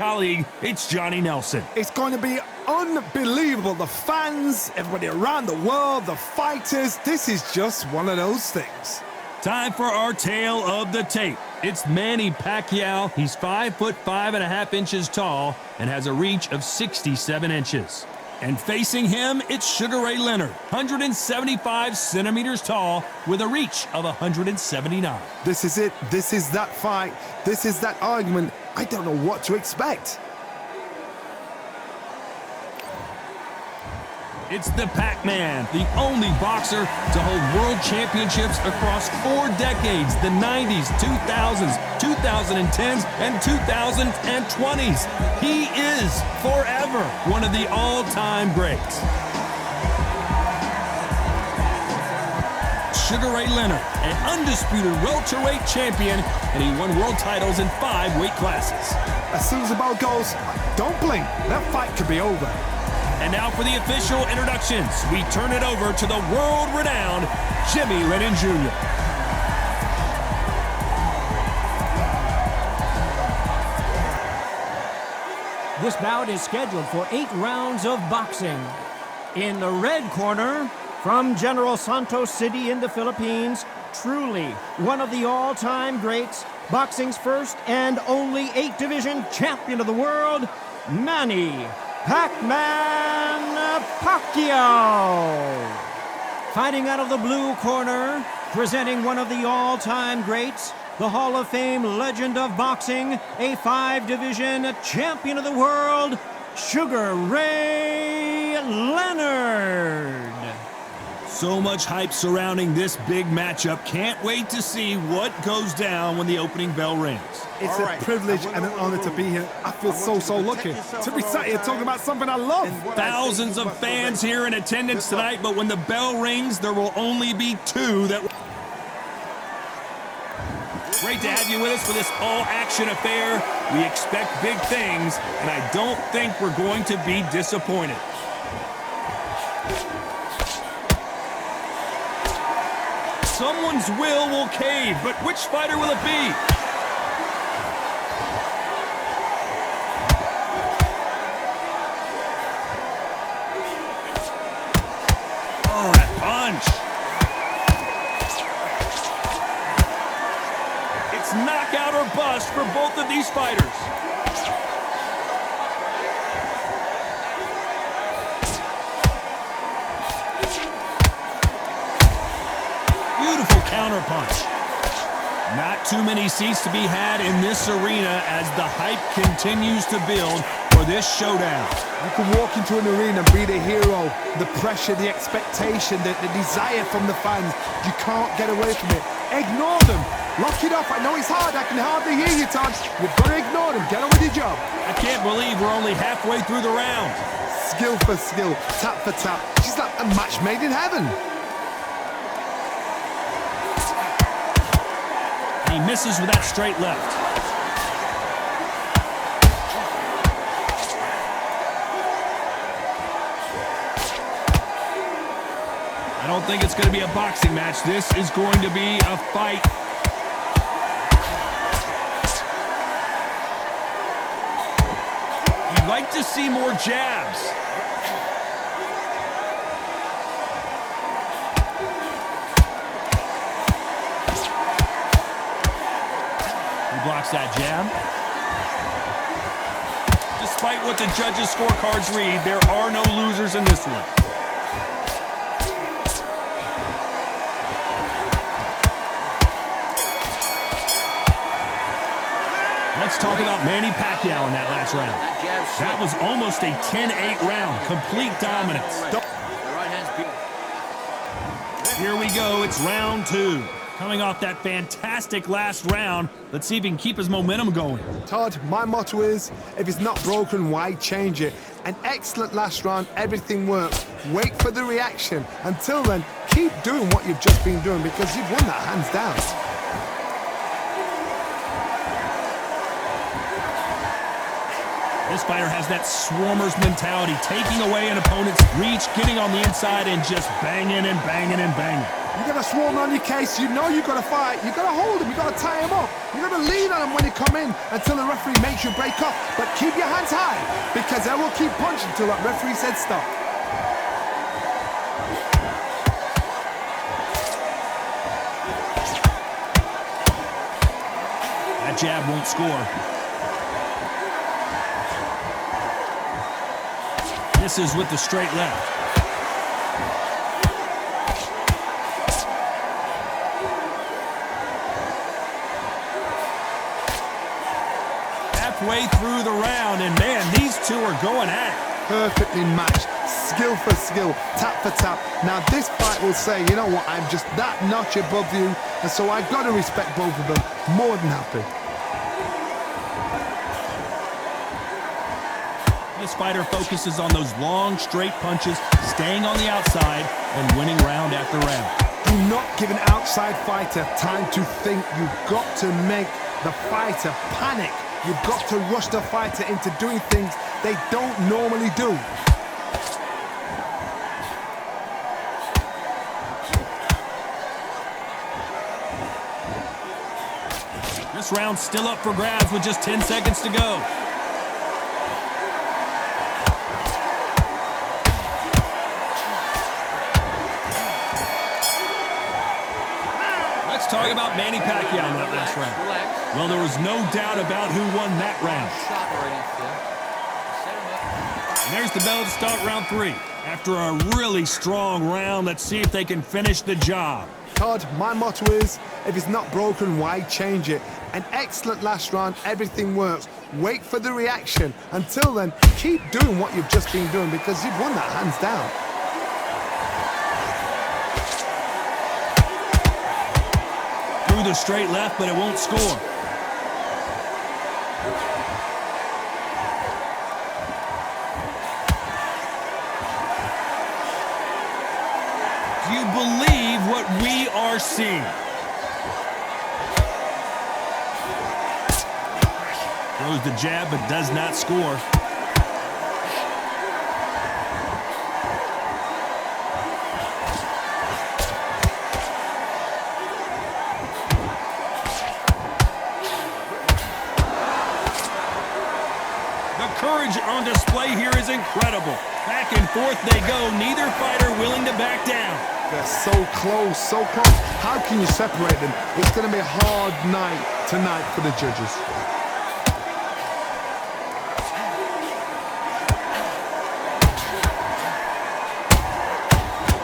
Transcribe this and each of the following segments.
Colleague, it's Johnny Nelson. It's going to be unbelievable. The fans, everybody around the world, the fighters. This is just one of those things. Time for our tale of the tape. It's Manny Pacquiao. He's 5'5.5" tall and has a reach of 67 inches. And facing him, it's Sugar Ray Leonard, 175 centimeters tall with a reach of 179. This is it. This is that fight. This is that argument. I don't know what to expect. It's the Pac-Man, the only boxer to hold world championships across 4 decades, the 90s, 2000s, 2010s, and 2020s. He is forever one of the all-time greats. Sugar Ray Leonard, an undisputed welterweight champion, and he won world titles in 5 weight classes. As soon as the bell goes, don't blink. That fight could be over. And now for the official introductions, we turn it over to the world-renowned Jimmy Lennon Jr. This bout is scheduled for 8 rounds of boxing. In the red corner, from General Santos City in the Philippines, truly one of the all-time greats, boxing's first and only 8-division champion of the world, Manny Pac-Man Pacquiao. Fighting out of the blue corner, presenting one of the all-time greats, the Hall of Fame legend of boxing, a 5-division champion of the world, Sugar Ray Leonard. So much hype surrounding this big matchup. Can't wait to see what goes down when the opening bell rings. It's a privilege and an honor to be here. I feel so lucky to be sat here talking about something I love. Thousands of fans here in attendance tonight, but when the bell rings, there will only be 2 that... Great to have you with us for this all-action affair. We expect big things, and I don't think we're going to be disappointed. Someone's will cave, but which fighter will it be? Oh, that punch. It's knockout or bust for both of these fighters. Beautiful counterpunch. Not too many seats to be had in this arena as the hype continues to build for this showdown. You can walk into an arena and be the hero. The pressure, the expectation, the desire from the fans. You can't get away from it. Ignore them. Lock it off. I know it's hard. I can hardly hear you, Todd. You've got to ignore them. Get on with your job. I can't believe we're only halfway through the round. Skill for skill, tap for tap. She's like a match made in heaven. He misses with that straight left. I don't think it's going to be a boxing match. This is going to be a fight. You'd like to see more jabs. Blocks that jab. Despite what the judges' scorecards read, there are no losers in this one. Let's talk about Manny Pacquiao in that last round. That was almost a 10-8 round. Complete dominance. Here we go. It's round 2. Coming off that fantastic last round, let's see if he can keep his momentum going. Todd, my motto is, if it's not broken, why change it? An excellent last round, everything worked. Wait for the reaction. Until then, keep doing what you've just been doing because you've won that hands down. This fighter has that swarmer's mentality, taking away an opponent's reach, getting on the inside, and just banging and banging and banging. You got to swarm on your case. You know you got to fight. You got to hold him. You got to tie him up. You got to lean on him when he come in until the referee makes you break off. But keep your hands high because they will keep punching until that referee said stop. That jab won't score. Misses with the straight left. Halfway through the round, and man, these two are going at it. Perfectly matched, skill for skill, tap for tap. Now this fight will say, you know what, I'm just that notch above you, and so I've got to respect both of them. More than happy. This fighter focuses on those long, straight punches, staying on the outside, and winning round after round. Do not give an outside fighter time to think. You've got to make the fighter panic. You've got to rush the fighter into doing things they don't normally do. This round's still up for grabs with just 10 seconds to go. Let's talk about Manny Pacquiao in that last round. Well, there was no doubt about who won that round. And there's the bell to start round 3. After a really strong round, let's see if they can finish the job. Todd, my motto is, if it's not broken, why change it? An excellent last round, everything works. Wait for the reaction. Until then, keep doing what you've just been doing because you've won that hands down. Through the straight left, but it won't score. Do you believe what we are seeing? Throws the jab, but does not score. The courage on display here is incredible. Back and forth they go, neither fighter willing to back down. They're so close, so close. How can you separate them? It's going to be a hard night tonight for the judges.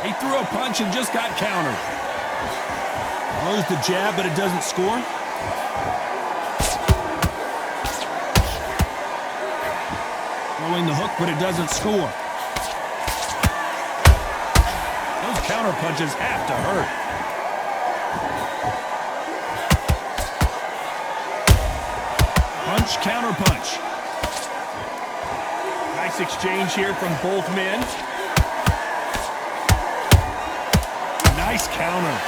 He threw a punch and just got countered. Throws the jab, but it doesn't score. Throwing the hook, but it doesn't score. Those counter punches have to hurt. Punch, counter punch. Nice exchange here from both men. Nice counter.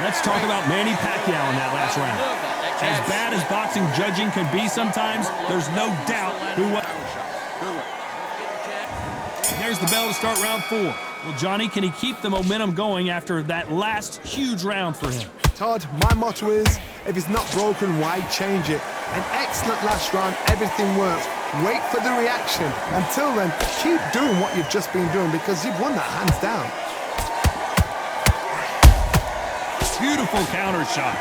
Let's talk about Manny Pacquiao in that last round. As bad as boxing judging can be sometimes, there's no doubt who won. There's the bell to start round 4. Well, Johnny, can he keep the momentum going after that last huge round for him? Todd, my motto is, if it's not broken, why change it? An excellent last round, everything works. Wait for the reaction. Until then, keep doing what you've just been doing because you've won that hands down. Beautiful counter shot.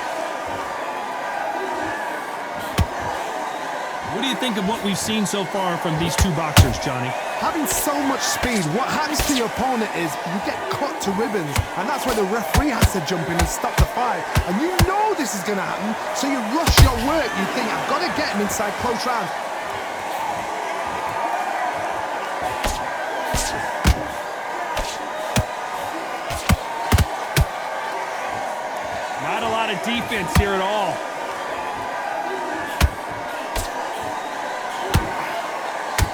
What do you think of what we've seen so far from these two boxers, Johnny? Having so much speed, what happens to your opponent is you get cut to ribbons, and that's where the referee has to jump in and stop the fight. And you know this is going to happen, so you rush your work. You think, I've got to get him inside close rounds. Not a lot of defense here at all.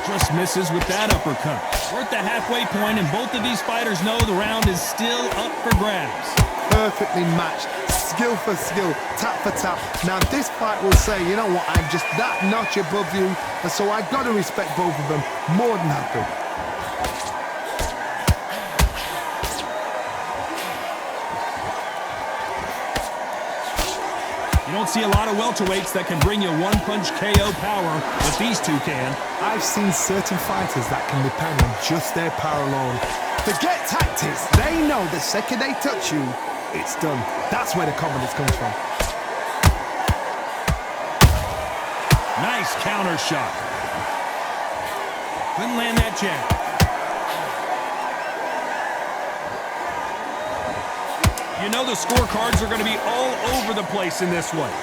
Just misses with that uppercut. We're at the halfway point, and both of these fighters know the round is still up for grabs. Perfectly matched. skill for skill, tap for tap. Now this fight will say, you know what, I'm just that notch above you, and so I've got to respect both of them more than happy. You don't see a lot of welterweights that can bring you one-punch KO power, but these two can. I've seen certain fighters that can depend on just their power alone. Forget tactics. They know the second they touch you, it's done. That's where the confidence comes from. Nice counter shot. Couldn't land that jab. You know the scorecards are going to be all over the place in this one.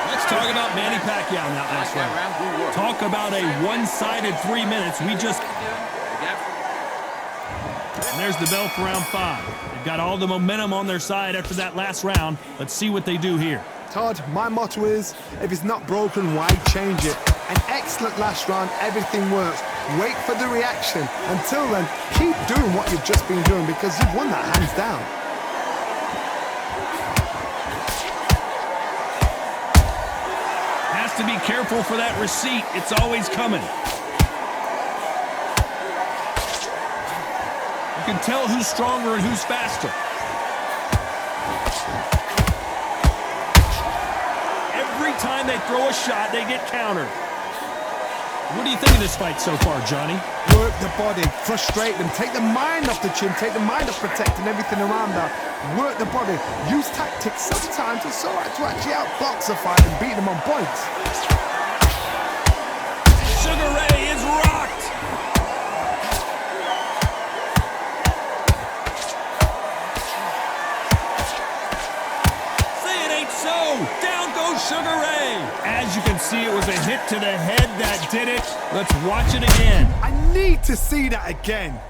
Let's talk about Manny Pacquiao in that last round. Talk about a one-sided 3 minutes. And there's the bell for round 5. They've got all the momentum on their side after that last round. Let's see what they do here. Todd, my motto is, if it's not broken, why change it? An excellent last round, everything works. Wait for the reaction. Until then, keep doing what you've just been doing because you've won that hands down. Has to be careful for that receipt. It's always coming. You can tell who's stronger and who's faster. Every time they throw a shot, they get countered. What do you think of this fight so far, Johnny? Work the body, frustrate them, take the mind off the chin, take the mind off protecting everything around that. Work the body, use tactics. Sometimes it's all right to actually outbox a fight and beat them on points. Sugar Ray is rocked. Say it ain't so. Down goes Sugar Ray. As you can see, it was a hit to the head that did it. Let's watch it again. I need to see that again.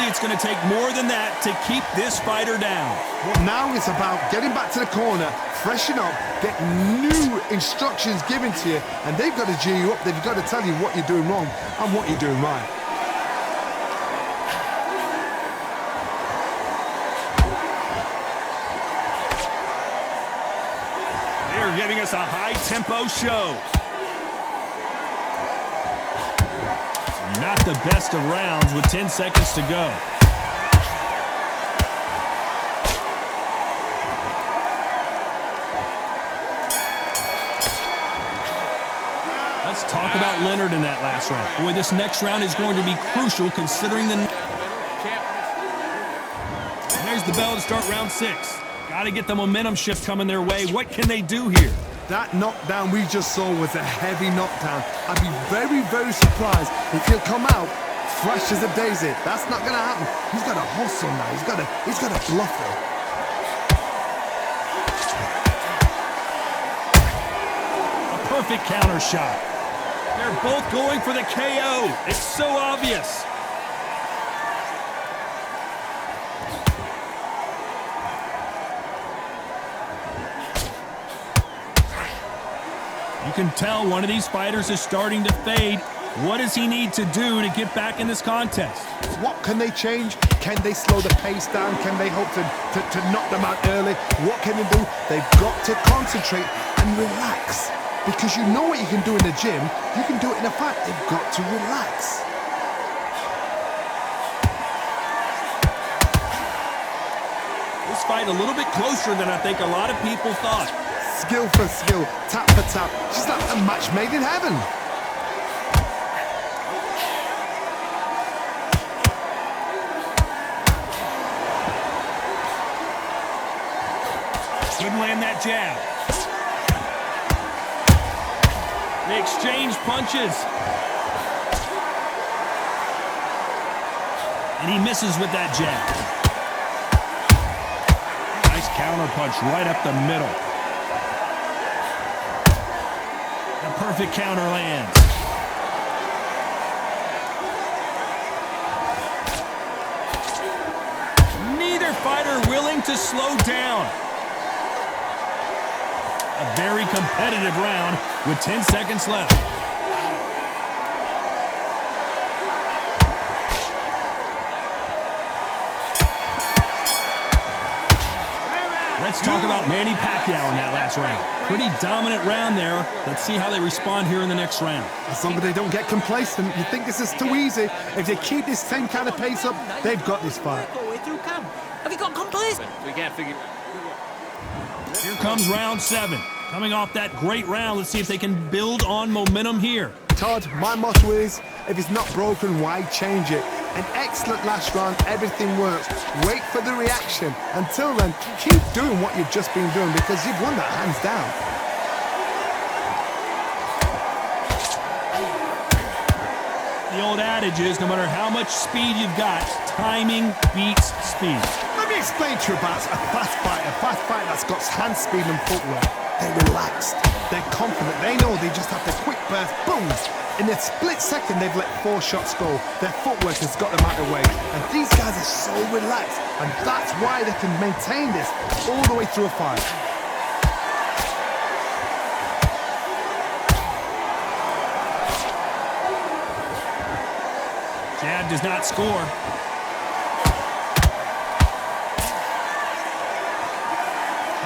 It's going to take more than that to keep this fighter down. Well, now it's about getting back to the corner, freshen up, get new instructions given to you, and they've got to G you up. They've got to tell you what you're doing wrong and what you're doing right. They're giving us a high-tempo show. Not the best of rounds with 10 seconds to go. Let's talk about Lenard in that last round. Boy, this next round is going to be crucial considering the... And there's the bell to start round 6. Got to get the momentum shift coming their way. What can they do here? That knockdown we just saw was a heavy knockdown. I'd be very, very surprised if he'll come out fresh as a daisy. That's not going to happen. He's got to hustle now. He's got to bluff it. A perfect counter shot. They're both going for the KO. It's so obvious. You can tell one of these fighters is starting to fade. What does he need to do to get back in this contest? What can they change? Can they slow the pace down? Can they hope to knock them out early? What can they do? They've got to concentrate and relax. Because you know what you can do in the gym, you can do it in a fight. They've got to relax. This fight a little bit closer than I think a lot of people thought. skill for skill, tap for tap. She's like a match made in heaven. Couldn't land that jab. They exchange punches. And he misses with that jab. Nice counter punch right up the middle. A perfect counter lands. Neither fighter willing to slow down. A very competitive round with 10 seconds left. Let's talk about Manny Pacquiao in that last round. Pretty dominant round there. Let's see how they respond here in the next round. As long as they don't get complacent, you think this is too easy. If they keep this same kind of pace up, they've got this fight. Have you got complacent? We can't figure. Here comes round 7. Coming off that great round, let's see if they can build on momentum here. Todd, my motto is, if it's not broken, why change it? An excellent last round, everything works. Wait for the reaction. Until then, keep doing what you've just been doing because you've won that hands down. The old adage is, no matter how much speed you've got, timing beats speed. Let me explain to you about a fast fighter that's got hand speed and footwork. They're relaxed, they're confident, they know they just have the quick burst, boom! In a split second, they've let 4 shots go. Their footwork has got them out of the way. And these guys are so relaxed, and that's why they can maintain this all the way through a fight. Jab does not score.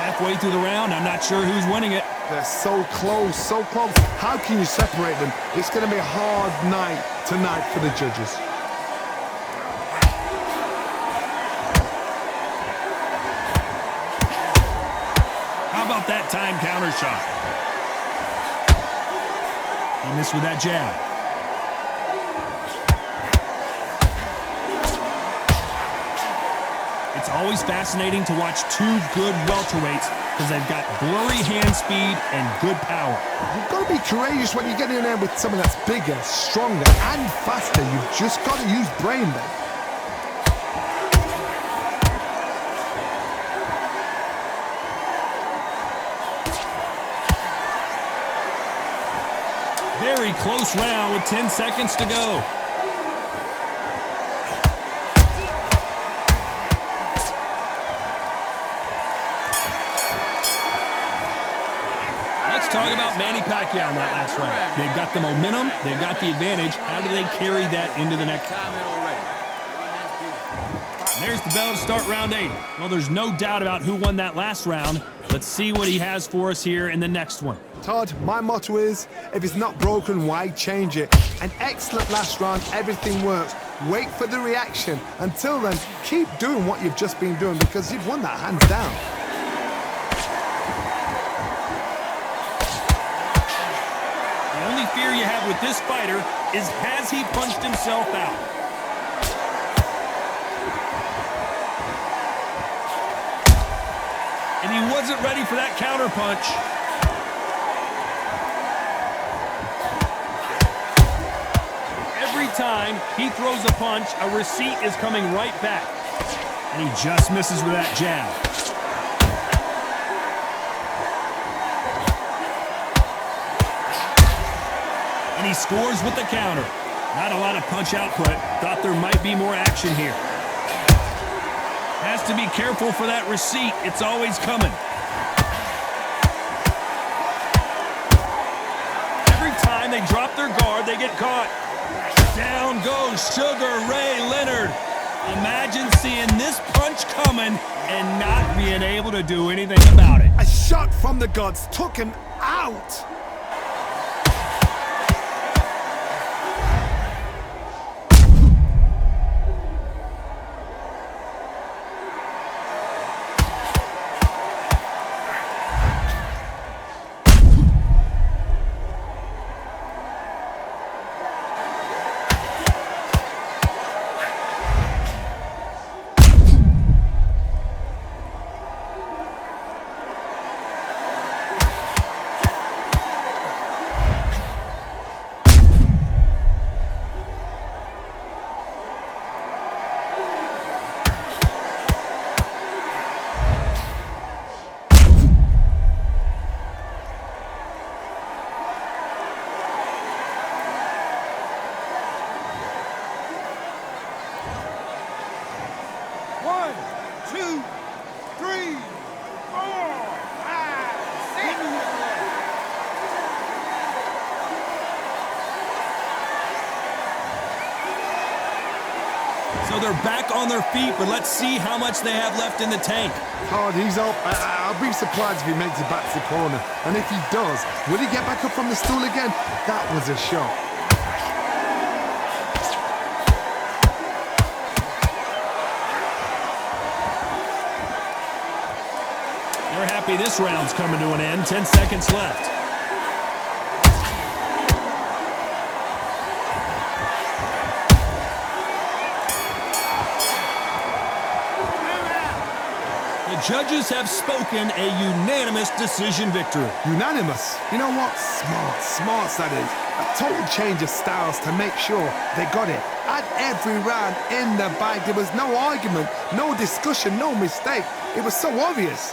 Halfway through the round, I'm not sure who's winning it. They're so close, so close. How can you separate them? It's going to be a hard night tonight for the judges. How about that time counter shot? He missed with that jab. It's always fascinating to watch 2 good welterweights because they've got blurry hand speed and good power. You've got to be courageous when you get in there with someone that's bigger, stronger, and faster. You've just got to use brain then. Very close round with 10 seconds to go. Talk about Manny Pacquiao in that last round. They've got the momentum, they've got the advantage. How do they carry that into the next? There's the bell to start round 8. Well, there's no doubt about who won that last round. Let's see what he has for us here in the next one. Todd, my motto is, if it's not broken, why change it? An excellent last round, everything works. Wait for the reaction. Until then, keep doing what you've just been doing because you've won that hands down. The only fear you have with this fighter is, has he punched himself out? And he wasn't ready for that counter punch. Every time he throws a punch, a receipt is coming right back. And he just misses with that jab. And he scores with the counter. Not a lot of punch output. Thought there might be more action here. Has to be careful for that receipt. It's always coming. Every time they drop their guard, they get caught. Down goes Sugar Ray Leonard. Imagine seeing this punch coming and not being able to do anything about it. A shot from the gods took him out. 3, 4, 5, 6. So they're back on their feet, but let's see how much they have left in the tank. Oh, he's up. I'll be surprised if he makes it back to the corner. And if he does, will he get back up from the stool again? That was a shot. They're happy this round's coming to an end. 10 seconds left. Judges have spoken a unanimous decision victory. Unanimous? You know what? Smart that is. A total change of styles to make sure they got it. At every round in the bag, there was no argument, no discussion, no mistake. It was so obvious.